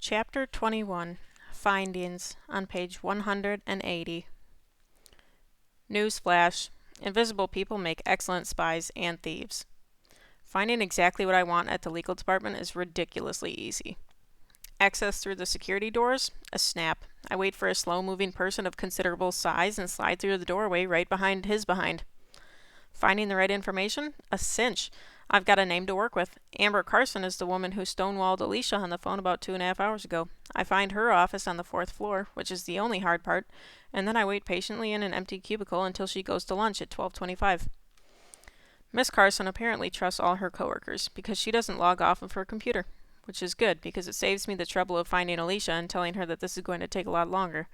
Chapter 21, Findings, on page 180. Newsflash: invisible people make excellent spies and thieves. Finding exactly what I want at the legal department is ridiculously easy. Access through the security doors? A snap. I wait for a slow-moving person of considerable size and slide through the doorway right behind his behind. Finding the right information? A cinch. I've got a name to work with. Amber Carson is the woman who stonewalled Alicia on the phone about 2.5 hours ago. I find her office on the 4th floor, which is the only hard part, and then I wait patiently in an empty cubicle until she goes to lunch at 12:25. Miss Carson apparently trusts all her coworkers because she doesn't log off of her computer, which is good because it saves me the trouble of finding Alicia and telling her that this is going to take a lot longer,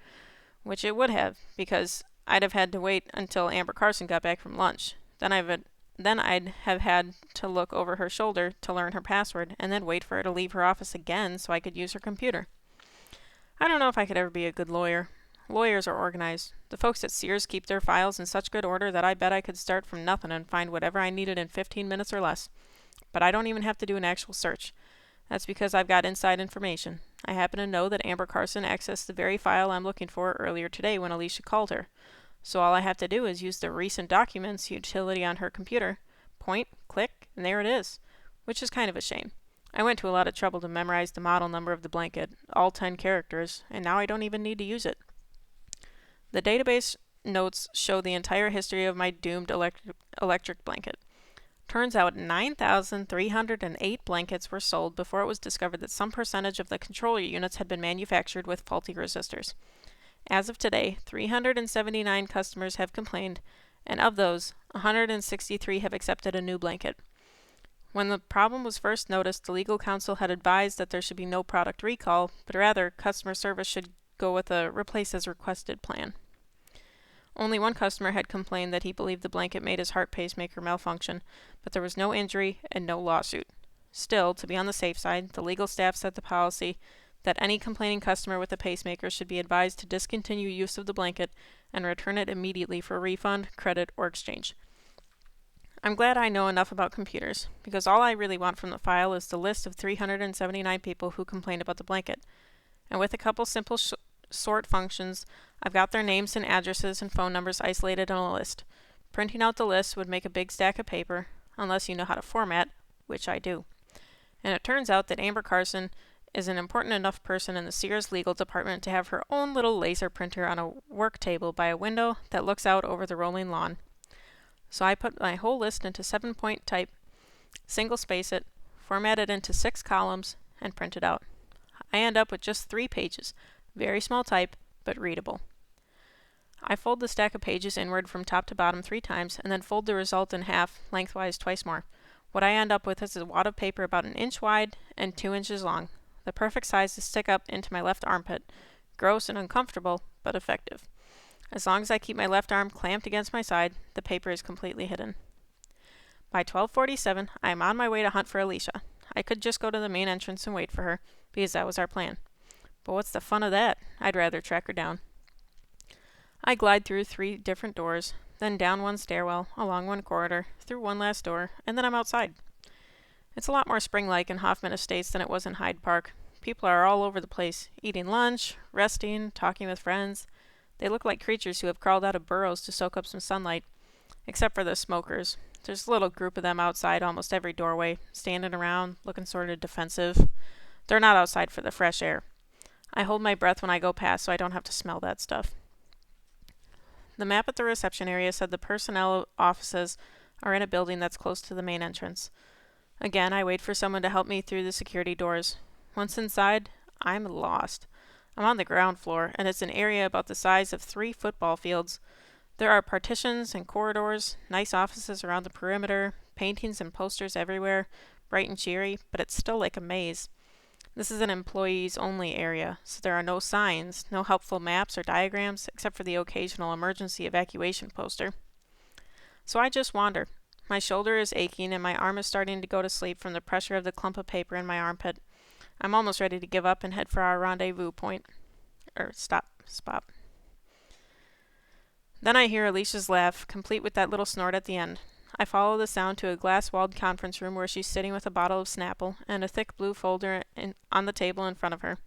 which it would have because I'd have had to wait until Amber Carson got back from lunch. Then I'd have had to look over her shoulder to learn her password, and then wait for her to leave her office again so I could use her computer. I don't know if I could ever be a good lawyer. Lawyers are organized. The folks at Sears keep their files in such good order that I bet I could start from nothing and find whatever I needed in 15 minutes or less. But I don't even have to do an actual search. That's because I've got inside information. I happen to know that Amber Carson accessed the very file I'm looking for earlier today when Alicia called her. So all I have to do is use the Recent Documents utility on her computer, point, click, and there it is, which is kind of a shame. I went to a lot of trouble to memorize the model number of the blanket, all 10 characters, and now I don't even need to use it. The database notes show the entire history of my doomed electric blanket. Turns out 9,308 blankets were sold before it was discovered that some percentage of the controller units had been manufactured with faulty resistors. As of today, 379 customers have complained, and of those, 163 have accepted a new blanket. When the problem was first noticed, the legal counsel had advised that there should be no product recall, but rather customer service should go with a replace as requested plan. Only one customer had complained that he believed the blanket made his heart pacemaker malfunction, but there was no injury and no lawsuit. Still, to be on the safe side, the legal staff set the policy that any complaining customer with a pacemaker should be advised to discontinue use of the blanket and return it immediately for refund, credit, or exchange. I'm glad I know enough about computers, because all I really want from the file is the list of 379 people who complained about the blanket. And with a couple simple sort functions, I've got their names and addresses and phone numbers isolated on a list. Printing out the list would make a big stack of paper, unless you know how to format, which I do. And it turns out that Amber Carson is an important enough person in the Sears legal department to have her own little laser printer on a work table by a window that looks out over the rolling lawn. So I put my whole list into 7-point type, single space it, format it into 6 columns, and print it out. I end up with just 3 pages, very small type, but readable. I fold the stack of pages inward from top to bottom 3 times, and then fold the result in half, lengthwise twice more. What I end up with is a wad of paper about 1 inch wide and 2 inches long, the perfect size to stick up into my left armpit. Gross and uncomfortable, but effective. As long as I keep my left arm clamped against my side, the paper is completely hidden. By 12:47, I am on my way to hunt for Alicia. I could just go to the main entrance and wait for her, because that was our plan. But what's the fun of that? I'd rather track her down. I glide through 3 different doors, then down 1 stairwell, along 1 corridor, through 1 last door, and then I'm outside. It's a lot more spring-like in Hoffman Estates than it was in Hyde Park. People are all over the place, eating lunch, resting, talking with friends. They look like creatures who have crawled out of burrows to soak up some sunlight, except for the smokers. There's a little group of them outside almost every doorway, standing around, looking sort of defensive. They're not outside for the fresh air. I hold my breath when I go past so I don't have to smell that stuff. The map at the reception area said the personnel offices are in a building that's close to the main entrance. Again, I wait for someone to help me through the security doors. Once inside, I'm lost. I'm on the ground floor, and it's an area about the size of 3 football fields. There are partitions and corridors, nice offices around the perimeter, paintings and posters everywhere, bright and cheery, but it's still like a maze. This is an employees-only area, so there are no signs, no helpful maps or diagrams, except for the occasional emergency evacuation poster. So I just wander. My shoulder is aching, and my arm is starting to go to sleep from the pressure of the clump of paper in my armpit. I'm almost ready to give up and head for our rendezvous point. Spot. Then I hear Alicia's laugh, complete with that little snort at the end. I follow the sound to a glass-walled conference room where she's sitting with a bottle of Snapple and a thick blue folder on the table in front of her.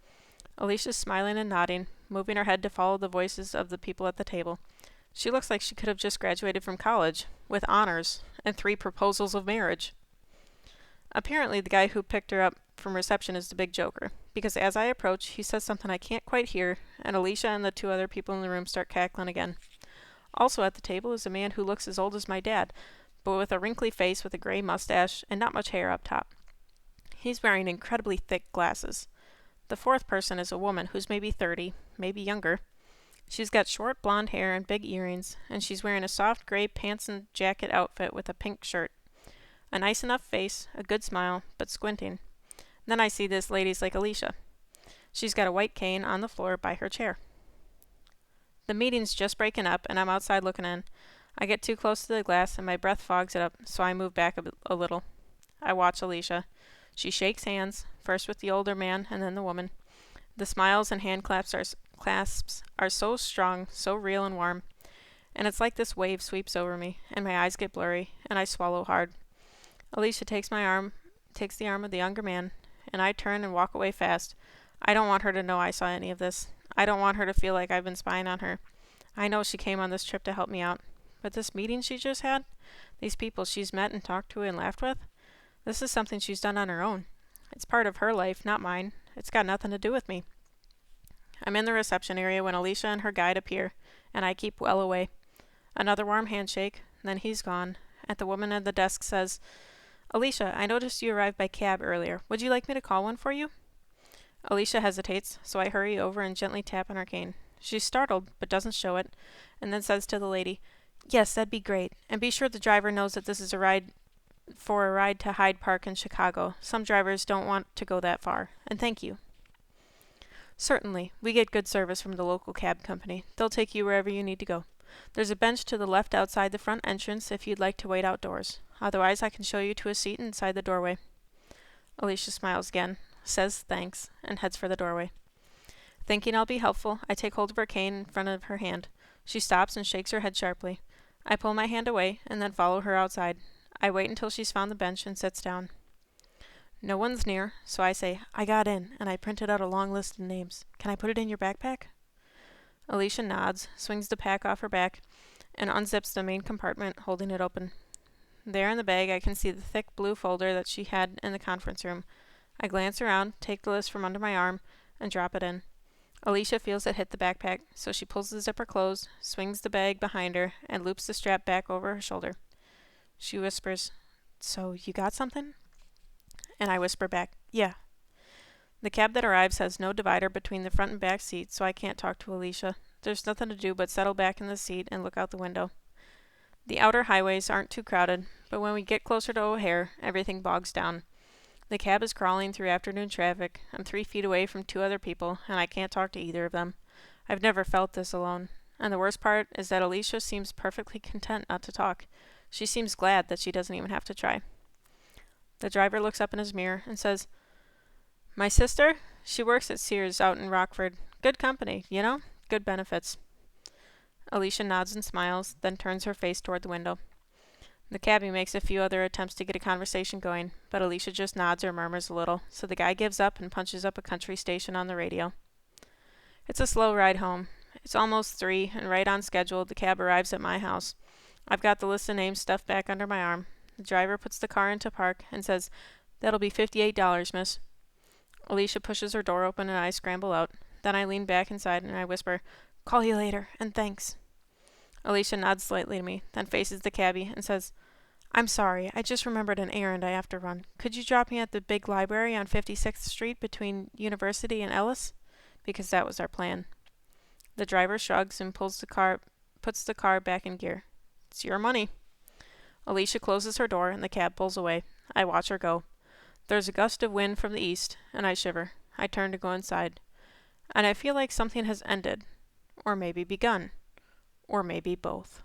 Alicia's smiling and nodding, moving her head to follow the voices of the people at the table. She looks like she could have just graduated from college, with honors, and 3 proposals of marriage. Apparently, the guy who picked her up from reception is the big joker, because as I approach, he says something I can't quite hear, and Alicia and the 2 other people in the room start cackling again. Also at the table is a man who looks as old as my dad, but with a wrinkly face with a gray mustache and not much hair up top. He's wearing incredibly thick glasses. The 4th person is a woman who's maybe 30, maybe younger. She's got short blonde hair and big earrings, and she's wearing a soft gray pants and jacket outfit with a pink shirt. A nice enough face, a good smile, but squinting. Then I see this lady's like Alicia. She's got a white cane on the floor by her chair. The meeting's just breaking up, and I'm outside looking in. I get too close to the glass, and my breath fogs it up, so I move back a little. I watch Alicia. She shakes hands, first with the older man and then the woman. The smiles and hand clasps are so strong, so real and warm. And it's like this wave sweeps over me, and my eyes get blurry, and I swallow hard. Alicia takes the arm of the younger man, and I turn and walk away fast. I don't want her to know I saw any of this. I don't want her to feel like I've been spying on her. I know she came on this trip to help me out. But this meeting she just had, these people she's met and talked to and laughed with, this is something she's done on her own. It's part of her life, not mine. It's got nothing to do with me. I'm in the reception area when Alicia and her guide appear, and I keep well away. Another warm handshake, then he's gone, and the woman at the desk says, "Alicia, I noticed you arrived by cab earlier. Would you like me to call one for you?" Alicia hesitates, so I hurry over and gently tap on her cane. She's startled, but doesn't show it, and then says to the lady, "Yes, that'd be great. And be sure the driver knows that this is a ride to Hyde Park in Chicago. Some drivers don't want to go that far. And thank you." "Certainly. We get good service from the local cab company. They'll take you wherever you need to go. There's a bench to the left outside the front entrance if you'd like to wait outdoors. Otherwise, I can show you to a seat inside the doorway." Alicia smiles again, says thanks, and heads for the doorway. Thinking I'll be helpful, I take hold of her cane in front of her hand. She stops and shakes her head sharply. I pull my hand away and then follow her outside. I wait until she's found the bench and sits down. No one's near, so I say, "I got in, and I printed out a long list of names. Can I put it in your backpack?" Alicia nods, swings the pack off her back, and unzips the main compartment, holding it open. There in the bag I can see the thick blue folder that she had in the conference room. I glance around, take the list from under my arm, and drop it in. Alicia feels it hit the backpack, so she pulls the zipper closed, swings the bag behind her, and loops the strap back over her shoulder. She whispers, "So, you got something?" And I whisper back, "Yeah." The cab that arrives has no divider between the front and back seats, so I can't talk to Alicia. There's nothing to do but settle back in the seat and look out the window. The outer highways aren't too crowded, but when we get closer to O'Hare, everything bogs down. The cab is crawling through afternoon traffic. I'm 3 feet away from 2 other people, and I can't talk to either of them. I've never felt this alone. And the worst part is that Alicia seems perfectly content not to talk. She seems glad that she doesn't even have to try. The driver looks up in his mirror and says, "My sister? She works at Sears out in Rockford. Good company, you know? Good benefits." Alicia nods and smiles, then turns her face toward the window. The cabbie makes a few other attempts to get a conversation going, but Alicia just nods or murmurs a little, so the guy gives up and punches up a country station on the radio. It's a slow ride home. It's almost 3, and right on schedule, the cab arrives at my house. I've got the list of names stuffed back under my arm. The driver puts the car into park and says, "That'll be $58, miss." Alicia pushes her door open and I scramble out. Then I lean back inside and I whisper, "Call you later, and thanks." Alicia nods slightly to me, then faces the cabbie and says, "I'm sorry, I just remembered an errand I have to run. Could you drop me at the big library on 56th Street between University and Ellis?" Because that was our plan. The driver shrugs and puts the car back in gear. "It's your money." Alicia closes her door and the cab pulls away. I watch her go. There's a gust of wind from the east, and I shiver. I turn to go inside. And I feel like something has ended. Or maybe begun. Or maybe both.